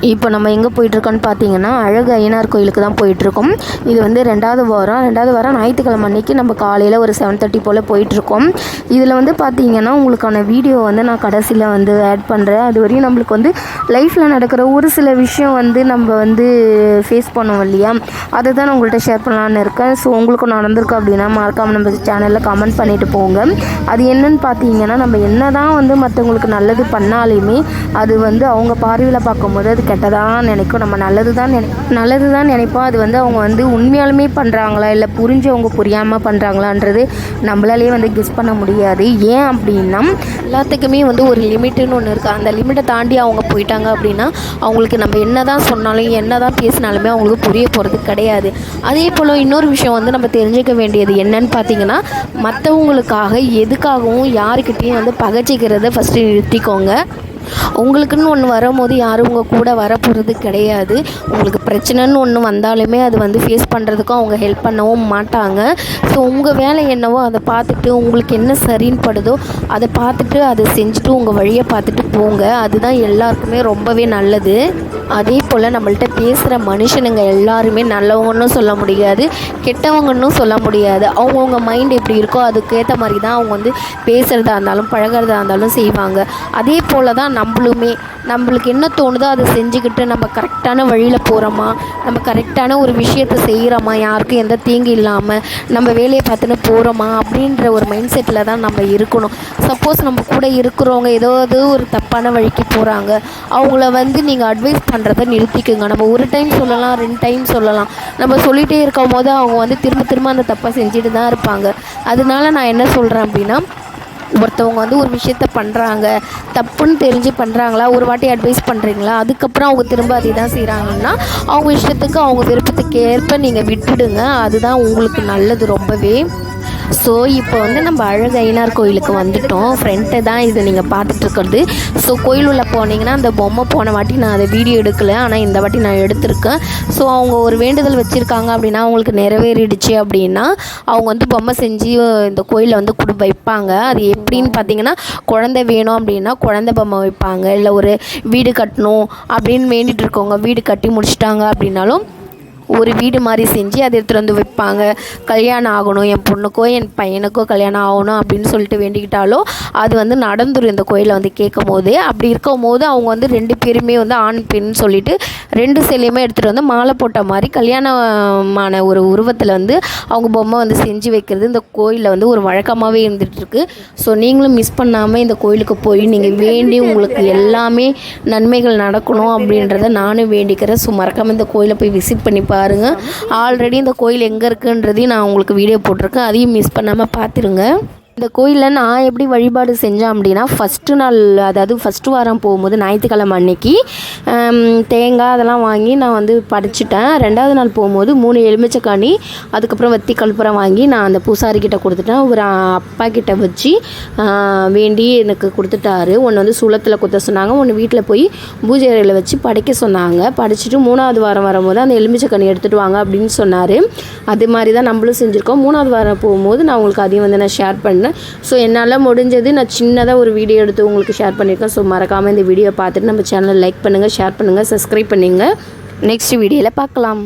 இப்போ நம்ம எங்கே போயிட்டுருக்கோன்னு பார்த்தீங்கன்னா அழகு ஐயனார் கோயிலுக்கு தான் போயிட்டுருக்கோம். இது வந்து ரெண்டாவது வாரம் ஞாயிற்றுக்கிழமை அன்றைக்கி நம்ம காலையில் ஒரு 7:30 போல் போயிட்டுருக்கோம். இதில் வந்து பார்த்தீங்கன்னா உங்களுக்கான வீடியோ வந்து நான் கடைசியில் வந்து ஆட் பண்ணுறேன். அது வரையும் நம்மளுக்கு வந்து லைஃப்பில் நடக்கிற ஒரு சில விஷயம் வந்து நம்ம வந்து ஃபேஸ் பண்ணுவோம் இல்லையா, அதை தான் நான் உங்கள்கிட்ட ஷேர் பண்ணலான்னு இருக்கேன். ஸோ உங்களுக்கும் நடந்திருக்கு அப்படின்னா மறக்காமல் நம்ம சேனலில் கமெண்ட் பண்ணிவிட்டு போங்க. அது என்னன்னு பார்த்தீங்கன்னா, நம்ம என்ன தான் வந்து மற்றவங்களுக்கு நல்லது பண்ணாலுமே அது வந்து அவங்க பார்வையில் பார்க்கும்போது அது கெட்டதாக நினைக்கும். நம்ம நல்லது தான் நினைப்போம். அது வந்து அவங்க வந்து உண்மையாலுமே பண்ணுறாங்களா இல்லை புரிஞ்சவங்க புரியாமல் பண்ணுறாங்களான்றது நம்மளாலேயே வந்து கெஸ் பண்ண முடியாது. ஏன் அப்படின்னா எல்லாத்துக்குமே வந்து ஒரு லிமிட்டுன்னு ஒன்று இருக்குது. அந்த லிமிட்டை தாண்டி அவங்க போயிட்டாங்க அப்படின்னா அவங்களுக்கு நம்ம என்ன தான் சொன்னாலும் என்ன தான் பேசினாலுமே அவங்களுக்கு புரிய போகிறது கிடையாது. அதே போல் இன்னொரு விஷயம் வந்து நம்ம தெரிஞ்சுக்க வேண்டியது என்னன்னு பார்த்தீங்கன்னா, மற்றவங்களுக்காக எதுக்காகவும் யாருக்கிட்டையும் வந்து பகைச்சிக்கிறத ஃபஸ்ட்டு நிறுத்திக்கோங்க. உங்களுக்குன்னு ஒன்று வரும்போது யாரும் உங்கள் கூட வரப்போகிறது கிடையாது. உங்களுக்கு பிரச்சனைன்னு ஒன்று வந்தாலுமே அது வந்து ஃபேஸ் பண்ணுறதுக்கும் அவங்க ஹெல்ப் பண்ணவும் மாட்டாங்க. ஸோ உங்கள் வேலை என்னவோ அதை பார்த்துட்டு உங்களுக்கு என்ன சரின்னு படுதோ அதை பார்த்துட்டு அதை செஞ்சுட்டு உங்கள் வழியை பார்த்துட்டு போங்க. அதுதான் எல்லாருக்குமே ரொம்பவே நல்லது. அதே போல் நம்மள்கிட்ட பேசுகிற மனுஷனுங்க எல்லாருமே நல்லவங்கன்னு சொல்ல முடியாது, கெட்டவங்கன்னு சொல்ல முடியாது. அவங்கவுங்க மைண்ட் எப்படி இருக்கோ அதுக்கேற்ற மாதிரி தான் அவங்க வந்து பேசுகிறதா இருந்தாலும் பழகிறதா இருந்தாலும் செய்வாங்க. அதே போல் தான் நம்மளுக்கு என்ன தோணுதோ அதை செஞ்சுக்கிட்டு நம்ம கரெக்டான வழியில் போகிறோமா, நம்ம கரெக்டான ஒரு விஷயத்தை செய்கிறோமா, யாருக்கும் எந்த தீங்கு இல்லாமல் நம்ம வேலையை பார்த்துன்னு போகிறோமா அப்படின்ற ஒரு மைண்ட் செட்டில் தான் நம்ம இருக்கணும். சப்போஸ் நம்ம கூட இருக்கிறவங்க ஏதாவது ஒரு தப்பான வழிக்கு போகிறாங்க, அவங்கள வந்து நீங்கள் அட்வைஸ் பண்ணுறதை நிறுத்திக்குங்க. நம்ம ஒரு டைம் சொல்லலாம், 2 டைம் சொல்லலாம். நம்ம சொல்லிகிட்டே இருக்கும் போது அவங்க வந்து திரும்ப அந்த தப்பை செஞ்சுட்டு தான் இருப்பாங்க. அதனால நான் என்ன சொல்கிறேன் அப்படின்னா, ஒருத்தவங்க வந்து ஒரு விஷயத்த பண்ணுறாங்க, தப்புன்னு தெரிஞ்சு பண்ணுறாங்களா, ஒரு வாட்டி அட்வைஸ் பண்ணுறீங்களா, அதுக்கப்புறம் அவங்க திரும்ப அதை தான் செய்கிறாங்கன்னா அவங்க இஷ்டத்துக்கு அவங்க விருப்பத்துக்கு ஏற்ப நீங்கள் விட்டுடுங்க. அதுதான் உங்களுக்கு நல்லது ரொம்பவே. ஸோ இப்போ வந்து நம்ம அழகு ஐயனார் கோயிலுக்கு வந்துட்டோம். ஃப்ரெண்ட்டை தான் இது நீங்கள் பார்த்துட்ருக்கிறது. ஸோ கோயில் உள்ள போனீங்கன்னா அந்த பொம்மை போன வாட்டி நான் அதை வீடியோ எடுக்கலை, ஆனால் இந்த வாட்டி நான் எடுத்திருக்கேன். ஸோ அவங்க ஒரு வேண்டுதல் வச்சுருக்காங்க அப்படின்னா அவங்களுக்கு நிறைவேறிடுச்சு அப்படின்னா அவங்க வந்து பொம்மை செஞ்சு இந்த கோயிலில் வந்து வைப்பாங்க. அது எப்படின்னு பார்த்தீங்கன்னா, குழந்தை வேணும் அப்படின்னா குழந்தை பொம்மை வைப்பாங்க. இல்லை ஒரு வீடு கட்டணும் அப்படின்னு வேண்டிகிட்டு இருக்கவங்க வீடு கட்டி முடிச்சிட்டாங்க அப்படின்னாலும் ஒரு வீடு மாதிரி செஞ்சு அதை எடுத்துகிட்டு வந்து வைப்பாங்க. கல்யாணம் ஆகணும், என் பொண்ணுக்கோ என் பையனுக்கோ கல்யாணம் ஆகணும் அப்படின்னு சொல்லிட்டு வேண்டிக்கிட்டாலோ அது வந்து நடந்துடும் இந்த கோயிலில் வந்து கேட்கும் போது. அப்படி இருக்கும் போது அவங்க வந்து 2 பேருமே வந்து ஆண் பெண் சொல்லிவிட்டு 2 சிலையுமே எடுத்துகிட்டு வந்து மாலை போட்ட மாதிரி கல்யாணமான ஒரு உருவத்தில் வந்து அவங்க பொம்மை வந்து செஞ்சு வைக்கிறது இந்த கோயிலில் வந்து ஒரு வழக்கமாகவே இருந்துகிட்ருக்கு. ஸோ நீங்களும் மிஸ் பண்ணாமல் இந்த கோயிலுக்கு போய் நீங்கள் வேண்டி உங்களுக்கு எல்லாமே நன்மைகள் நடக்கணும் அப்படின்றத நானும் வேண்டிக்கிறேன். ஸோ மறக்காமல் இந்த கோயிலை போய் விசிட் பண்ணி பாருங்கள். ஆல்ரெடி இந்த கோயில் எங்கே இருக்குன்றதையும் நான் உங்களுக்கு வீடியோ போட்டிருக்கேன், அதையும் மிஸ் பண்ணாமல் பார்த்துருங்க. இந்த கோயிலில் நான் எப்படி வழிபாடு செஞ்சேன் அப்படின்னா, ஃபஸ்ட்டு நாள் அதாவது ஃபஸ்ட்டு வாரம் போகும்போது ஞாயிற்றுக்கிழமை அன்னைக்கு தேங்காய் அதெல்லாம் வாங்கி நான் வந்து படைச்சிட்டேன். 2வது நாள் போகும்போது 3 எலுமிச்சக்காணி அதுக்கப்புறம் வத்தி கற்பூரம் வாங்கி நான் அந்த பூசாரிக்கிட்ட கொடுத்துட்டேன். ஒரு அப்பா கிட்ட வச்சு வேண்டி எனக்கு கொடுத்துட்டாரு. ஒன்று வந்து சூளத்தில் குத்த சொன்னாங்க, ஒன்று வீட்டில் போய் பூஜை அறையில் வச்சு படைக்க சொன்னாங்க. படைச்சிட்டு 3வது வாரம் வரும்போது அந்த எலுமிச்சக்காணி எடுத்துகிட்டு வாங்க அப்படின்னு சொன்னார். அது மாதிரி தான் நம்மளும் செஞ்சுருக்கோம். 3வது வாரம் போகும்போது நான் உங்களுக்கு அதையும் வந்து நான் ஷேர் பண்ணேன். ஸோ என்னால் முடிஞ்சது நான் சின்னதாக ஒரு வீடியோ எடுத்து உங்களுக்கு ஷேர் பண்ணியிருக்கேன். ஸோ மறக்காமல் இந்த வீடியோ பார்த்துட்டு நம்ம சேனலை லைக் பண்ணுங்கள், ஷேர் பண்ணுங்கள், சப்ஸ்கிரைப் பண்ணுங்கள். நெக்ஸ்ட் வீடியோவில் பார்க்கலாம்.